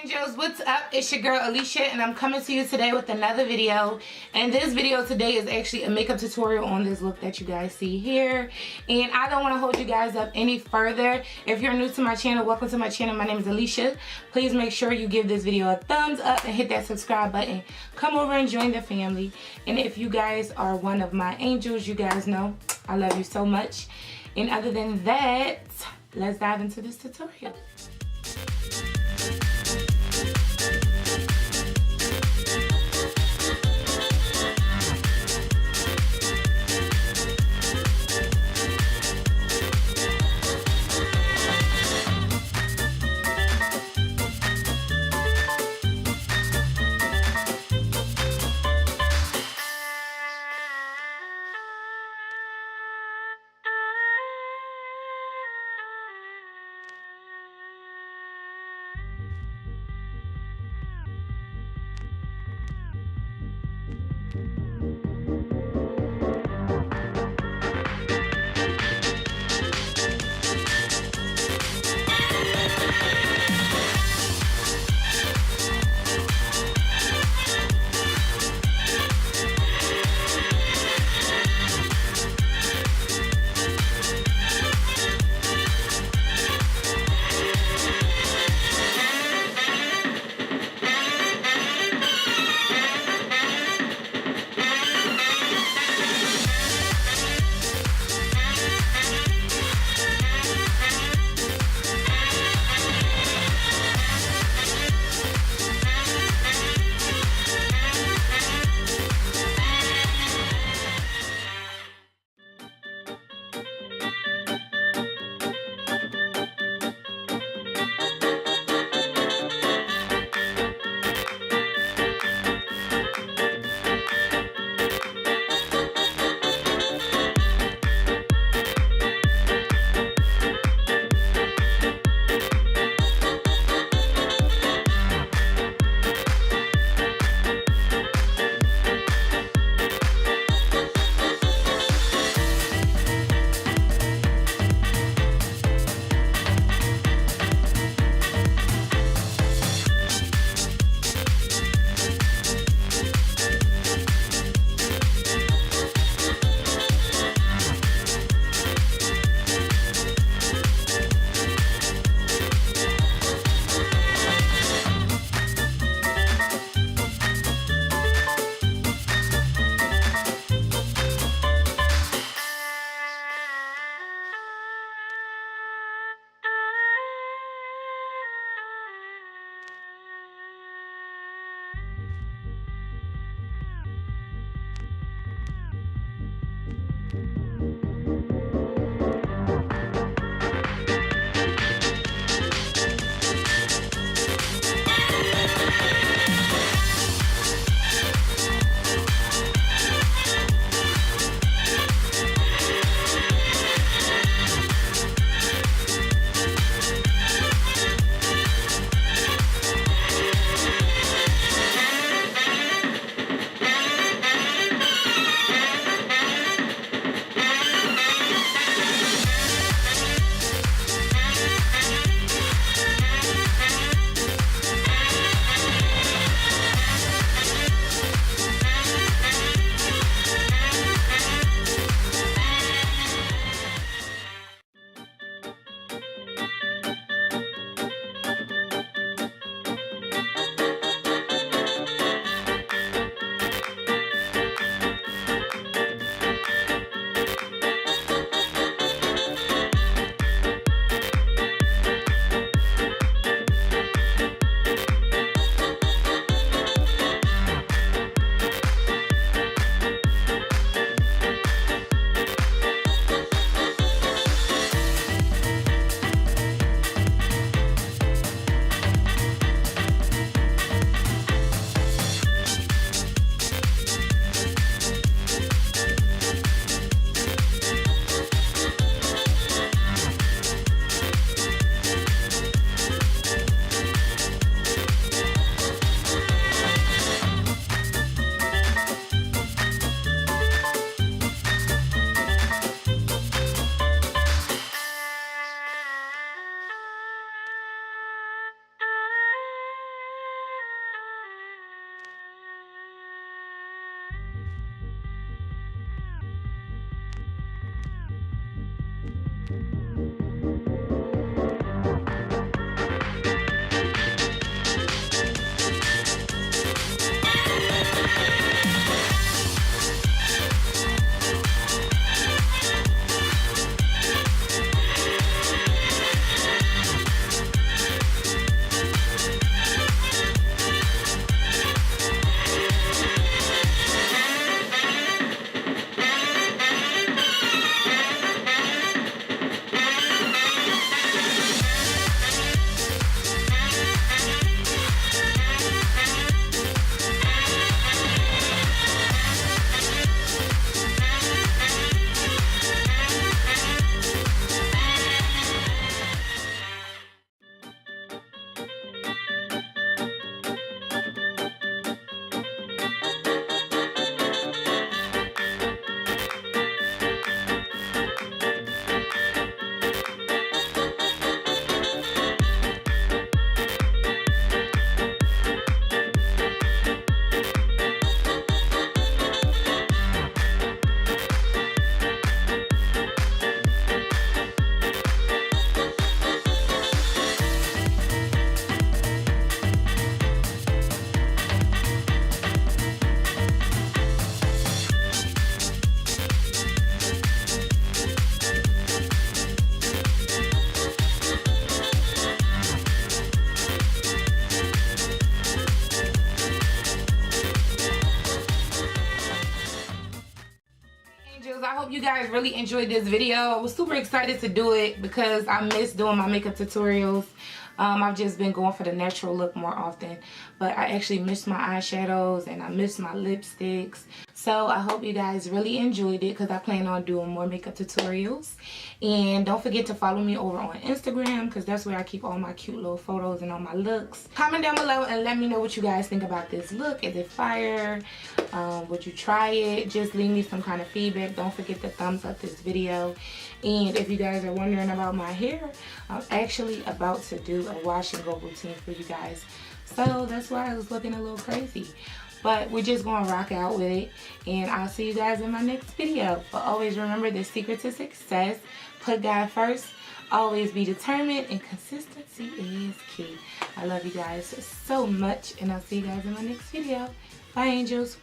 Angels, what's up? It's your girl Alicia and I'm coming to you today with another video. And this video today is actually a makeup tutorial on this look that you guys see here. And I don't want to hold you guys up any further. If you're new to my channel, welcome to my channel. My name is Alicia. Please make sure you give this video a thumbs up and hit that subscribe button. Come over and join the family. And if you guys are one of my angels, you guys know I love you so much. And other than that, let's dive into this tutorial. guys really enjoyed this video. I was super excited to do it because I miss doing my makeup tutorials. I've just been going for the natural look more often, but I actually missed my eyeshadows and I missed my lipsticks. So I hope you guys really enjoyed it because I plan on doing more makeup tutorials. And don't forget to follow me over on Instagram because that's where I keep all my cute little photos and all my looks. Comment down below and let me know what you guys think about this look. Is it fire? Would you try it? Just leave me some kind of feedback. Don't forget to thumbs up this video. And if you guys are wondering about my hair, I'm actually about to do a wash and go routine for you guys. So that's why I was looking a little crazy. But we're just going to rock out with it. And I'll see you guys in my next video. But always remember the secret to success. Put God first. Always be determined. And consistency is key. I love you guys so much. And I'll see you guys in my next video. Bye, angels.